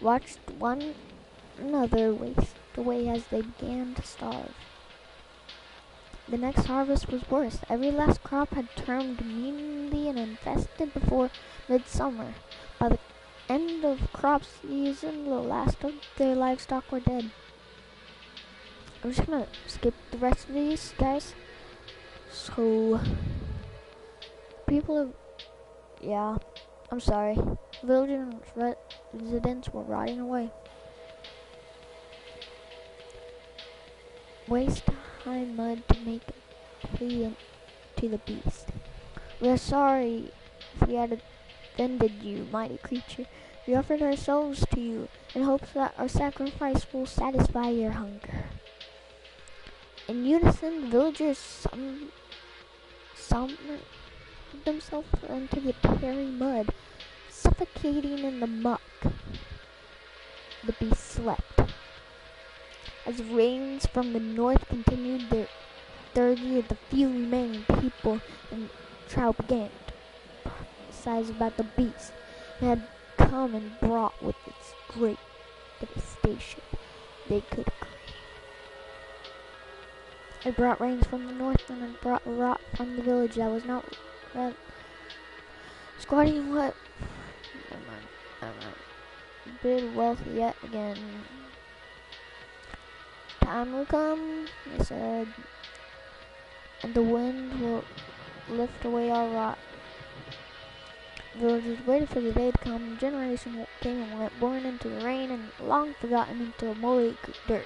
watched one another waste away as they began to starve. The next harvest was worse. Every last crop had turned meanly and infested before midsummer. By the end of crop season, the last of their livestock were dead. I'm just gonna skip the rest of these, guys. So, people of, yeah, I'm sorry. Village residents were rotting away. Waist-high mud to make a plea to the beast. We are sorry if we had offended you, mighty creature. We offered ourselves to you in hopes that our sacrifice will satisfy your hunger. In unison, the villagers themselves into the tarry mud, suffocating in the muck. The beast slept. As rains from the north continued their third year, the few remaining people in trial began to prophesy about the beast that had come and brought with its great devastation they could create. It brought rains from the north, and it brought rot from the village that was not squatting what bid wealth yet again. Time will come, they said, and the wind will lift away all rot. Villagers waited for the day to come. Generation came and went, born into the rain and long forgotten into a moldy dirt.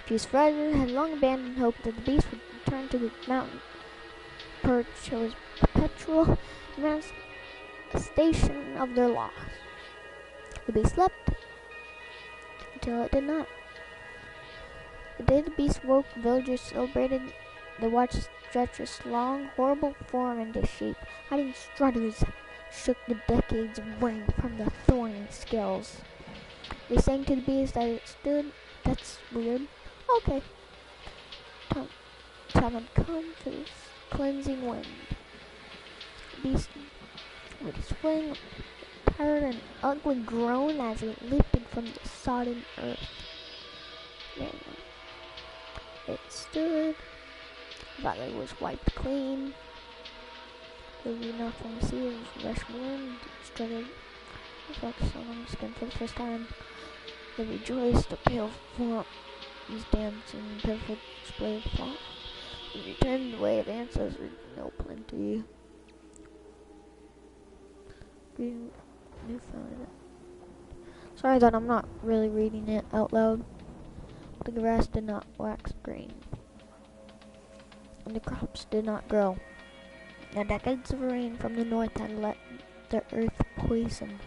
Fierce Friday had long abandoned hope that the beast would return to the mountain perch of his perpetual manifestation of their loss. The beast slept until it did not. The day the beast woke, the villagers celebrated. They watched stretch its long, horrible form into shape. Hiding strutters shook the decades of rain from the thorny scales. They sang to the beast as it stood. That's weird. Okay. Time had come for this cleansing wind. The beast would swing, uttered an ugly groan as it lifted from the sodden earth. Then it stood. The valley was wiped clean. There was enough from the sea as fresh wind strutted reflects on the skin for the first time. They rejoiced, a pale form was dancing, pitiful display of thought. He returned the way of ancestors, no plenty. Newfoundland. Sorry that I'm not really reading it out loud. The grass did not wax green, and the crops did not grow. The decades of rain from the north had let the earth poison.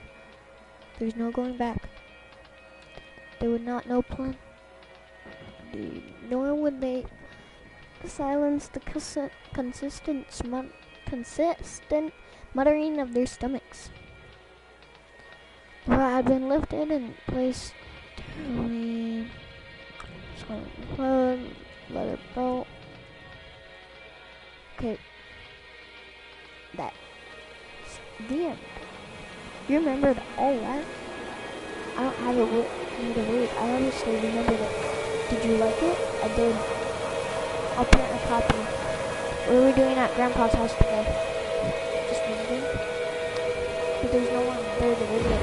There's no going back. They would not know plenty, nor would they silence the consistent muttering of their stomachs. The rod had been lifted and placed tenderly. Let it go. Okay. That's the end. You remembered all that? I don't have it with me to read. I honestly remembered it. Did you like it? I did. I'll print a copy. What are we doing at Grandpa's house today? Just visiting? But there's no one there to visit.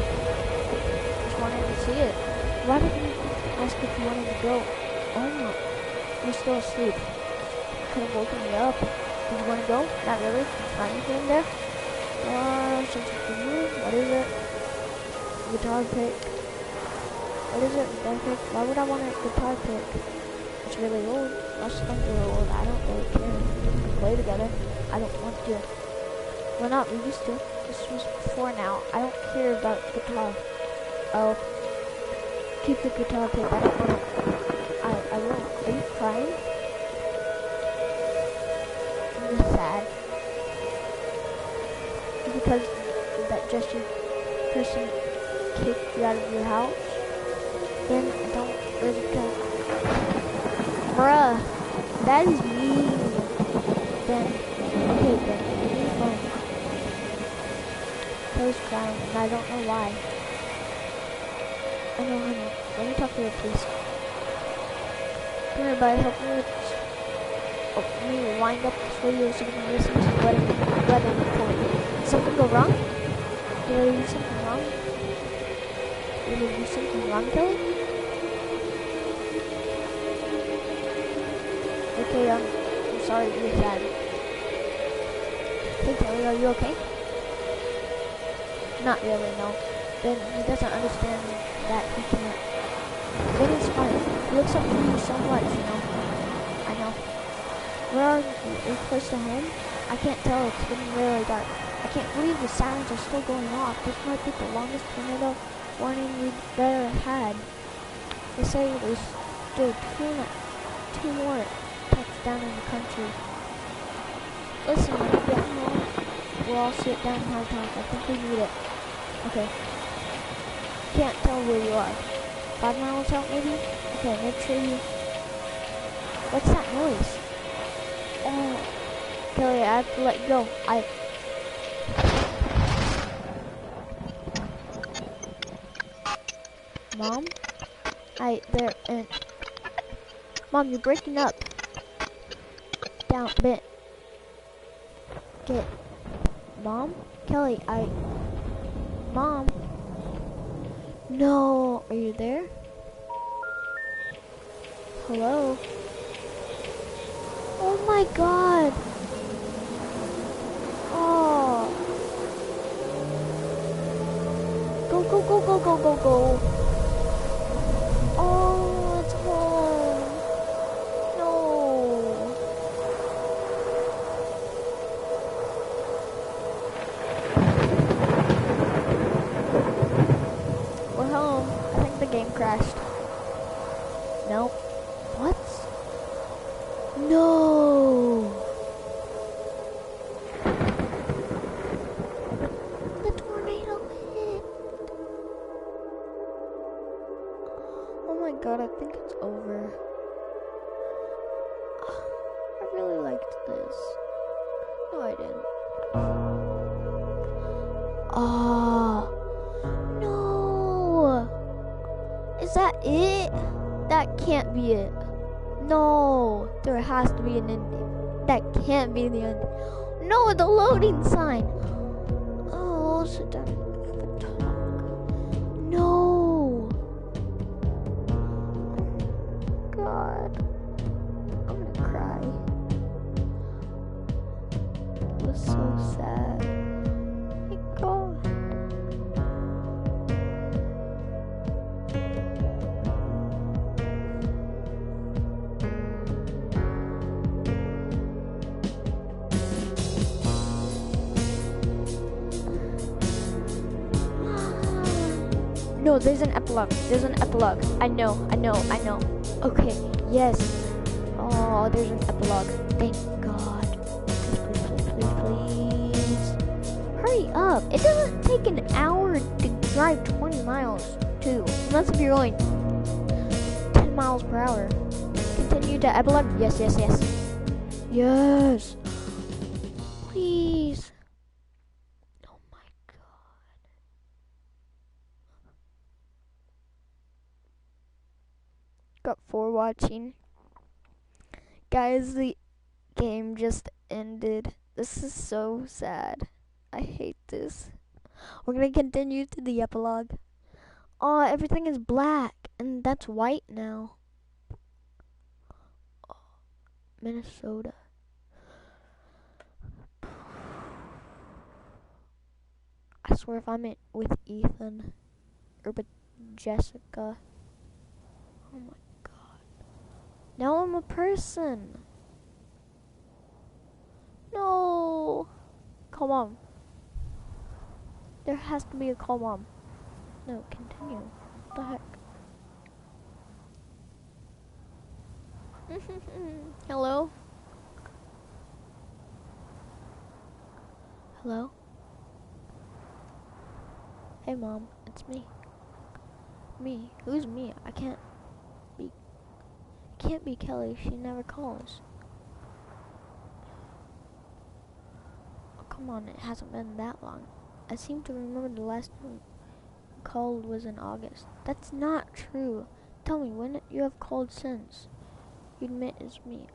Just wanted to see it. Why didn't you ask if you wanted to go? Oh no. You're still asleep. Could have woken me up. Did you want to go? Not really. Not anything there? What is it? Guitar pick. What is it? Guitar pick? Why would I want a guitar pick? It's really old. Less than a year old. I don't really care. We can play together. I don't want to. Why not? We used to. This was before now. I don't care about guitar. Oh. Keep the guitar pick. I don't want it. I won't. Are you crying? I'm sad. Because that Jesse person kicked you out of your house? Then I don't really care. Bruh, that is mean. Then, okay then, give me the phone. I was crying and I don't know why. I know, honey. Let me talk to her, please. Come here, bud. Help me wind up this video so we can listen to the weather report. Did something go wrong? Did I do something wrong? Did I do something wrong, Kelly? Okay, I'm sorry you're sad. Hey, Kelly, are you okay? Not really, no. Then he doesn't understand that he can't. Then it's fine. He looks up to you so much, you know. I know. Where are you? Are you close to home? I can't tell. It's getting really dark. I can't believe the sirens are still going off. This might be the longest tornado warning we've ever had. They say there's still two more touchdowns in the country. Listen, when you get home, we'll all sit down and have a talk. I think we need it. Okay. Can't tell where you are. 5 miles out maybe? Okay, make sure you... What's that noise? Oh. Kelly, I have to let you go. Mom? There, and... Mom, you're breaking up. Down, bit. Get... Mom? Kelly, Mom? No, are you there? Hello? Oh my god! Oh! Go, go, go, go, go, go, go! Oh, it's home! No! We're home. I think the game crashed. Nope. What? No! The tornado hit! Oh my god, I think it's over. I really liked this. No, I didn't. Oh, no! Is that it? That can't be it. No, there has to be an ending. That can't be the ending. No, the loading sign. Oh, sit down and talk. No. God, I'm gonna cry. It was so sad. My God. No, there's an epilogue. There's an epilogue. I know. Okay, yes. Oh, there's an epilogue. Thank God. Please. Hurry up. It doesn't take an hour to drive 20 miles, too. Unless if you're going 10 miles per hour. Continue to epilogue? Yes. Yes. Please. Oh my God. Got 4 watching. Guys, the game just ended. This is so sad. I hate this. We're gonna continue to the epilogue. Oh, everything is black, and that's white now. Oh, Minnesota. I swear if I'm with Ethan or with Jessica. Oh my God. Now I'm a person. No. Call mom. There has to be a call mom. No, continue. What the heck? Hello? Hello? Hey mom, it's me. Me? Who's me? I can't be Kelly. She never calls. Oh, come on, it hasn't been that long. I seem to remember the last time you called was in August. That's not true. Tell me, when you have called since? You admit it's me.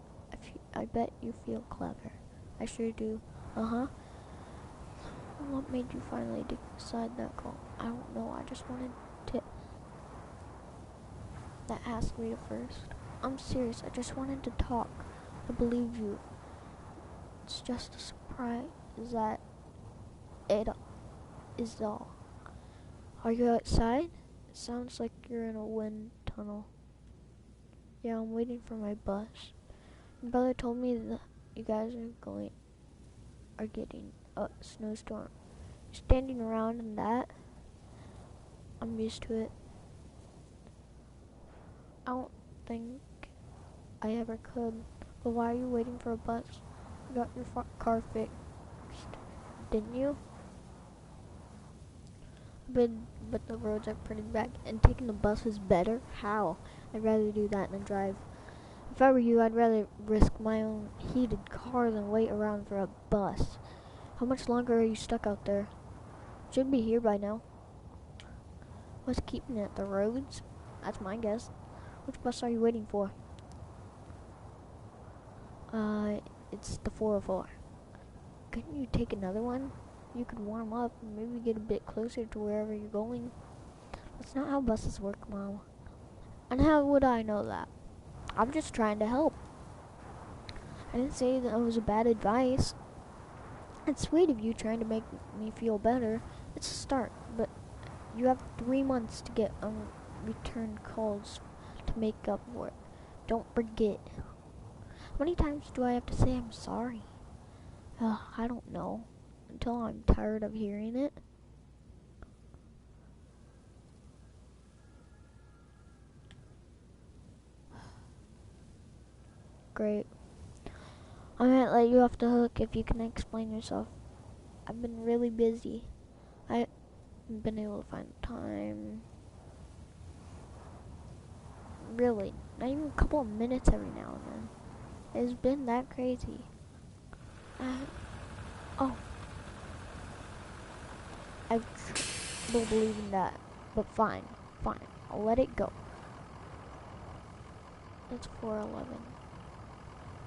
I bet you feel clever. I sure do. Uh-huh. What made you finally decide that call? I don't know. I just wanted to ask Rita first. I'm serious. I just wanted to talk. I believe you. It's just a surprise that it is all. Are you outside? It sounds like you're in a wind tunnel. Yeah, I'm waiting for my bus. My brother told me that you guys are getting a snowstorm. Standing around in that, I'm used to it. I don't think I ever could. But why are you waiting for a bus? You got your car fixed. didn't you? But the roads are pretty bad, and taking the bus is better. How? I'd rather do that than drive. If I were you, I'd rather risk my own heated car than wait around for a bus. How much longer are you stuck out there? Should be here by now. What's keeping it? The roads? That's my guess. Which bus are you waiting for? It's the 404. Couldn't you take another one? You could warm up and maybe get a bit closer to wherever you're going. That's not how buses work, Mom. And how would I know that? I'm just trying to help. I didn't say that it was a bad advice. It's sweet of you trying to make me feel better. It's a start, but you have 3 months to get unreturned calls to make up for it. Don't forget. How many times do I have to say I'm sorry? I don't know. Until I'm tired of hearing it. Great. I might let you off the hook if you can explain yourself. I've been really busy. I haven't been able to find time. Really, not even a couple of minutes every now and then. It's been that crazy. Oh. I have trouble believing that, but fine, I'll let it go. It's 4:11.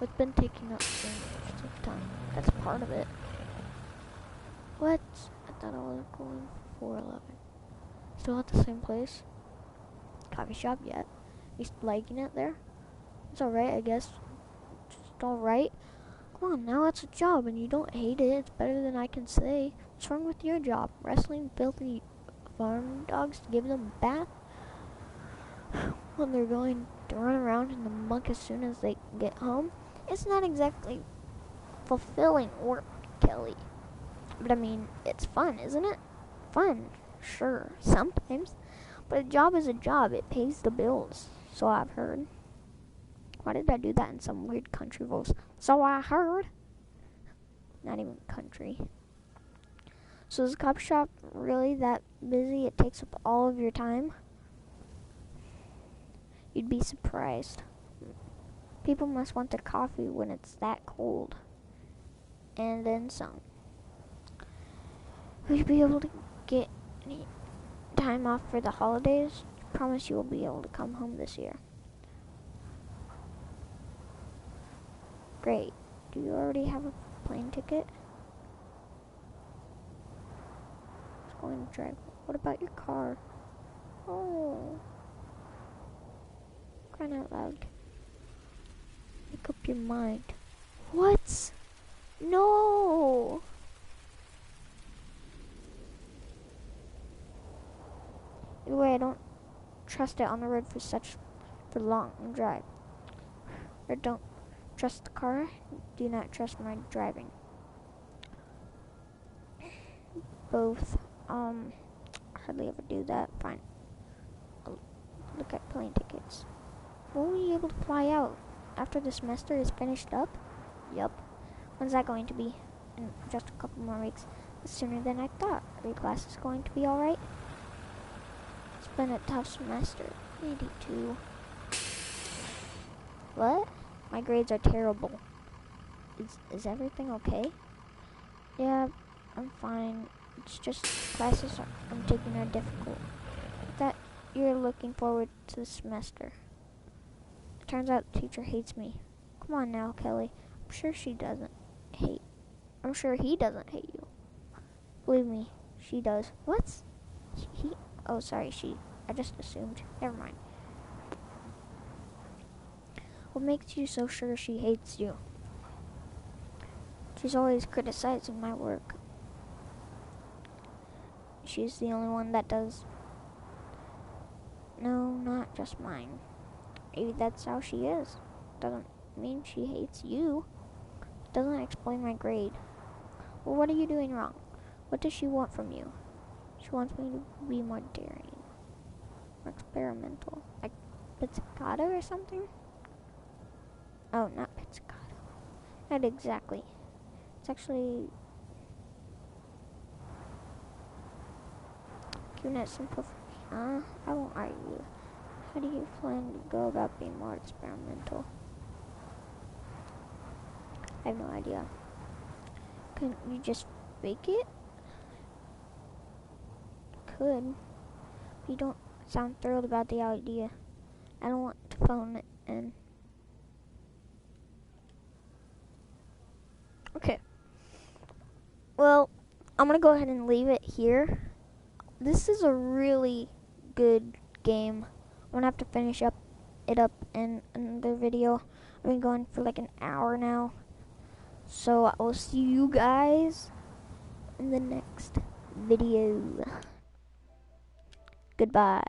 It's been taking up so much of time. That's part of it. What? I thought I was going for 4:11. Still at the same place? Coffee shop yet? You liking it there? It's alright, I guess. Just alright. Come on, now it's a job and you don't hate it. It's better than I can say. What's wrong with your job? Wrestling filthy farm dogs to give them a bath? When they're going to run around in the muck as soon as they get home? It's not exactly fulfilling work, Kelly. But I mean, it's fun, isn't it? Fun, sure, sometimes. But a job is a job. It pays the bills. So I've heard. Why did I do that in some weird country voice? So I heard. Not even country. So is the coffee shop really that busy it takes up all of your time? You'd be surprised. People must want their coffee when it's that cold. And then some. Will you be able to get any time off for the holidays? Promise you will be able to come home this year. Great. Do you already have a plane ticket? It's going to drive. What about your car? Oh. Crying out loud. Make up your mind. What? No! Anyway, I don't trust it on the road for long drive. Or don't trust the car. Do not trust my driving. Both. Hardly ever do that. Fine. I'll look at plane tickets. When will you be able to fly out? After the semester is finished up? Yup. When's that going to be? In just a couple more weeks. Sooner than I thought. Are your classes going to be alright? It's been a tough semester. 82. What? My grades are terrible. Is everything okay? Yeah, I'm fine. It's just classes I'm taking are difficult. That you're looking forward to the semester. It turns out the teacher hates me. Come on now, Kelly. I'm sure he doesn't hate you. Believe me, she does. What? Oh, sorry, she. I just assumed. Never mind. What makes you so sure she hates you? She's always criticizing my work. She's the only one that does. No, not just mine. Maybe that's how she is. Doesn't mean she hates you. Doesn't explain my grade. Well, what are you doing wrong? What does she want from you? She wants me to be more daring. More experimental. Like pizzicato or something? Oh, not pizzicato. Not exactly. It's actually QNet simple. I won't argue. How do you plan to go about being more experimental? I have no idea. Couldn't you just fake it? Could. You don't sound thrilled about the idea. I don't want to phone it in. Okay. Well, I'm gonna go ahead and leave it here. This is a really good game. I'm gonna have to finish it up in another video. I've been going for like an hour now. So I will see you guys in the next video. Goodbye.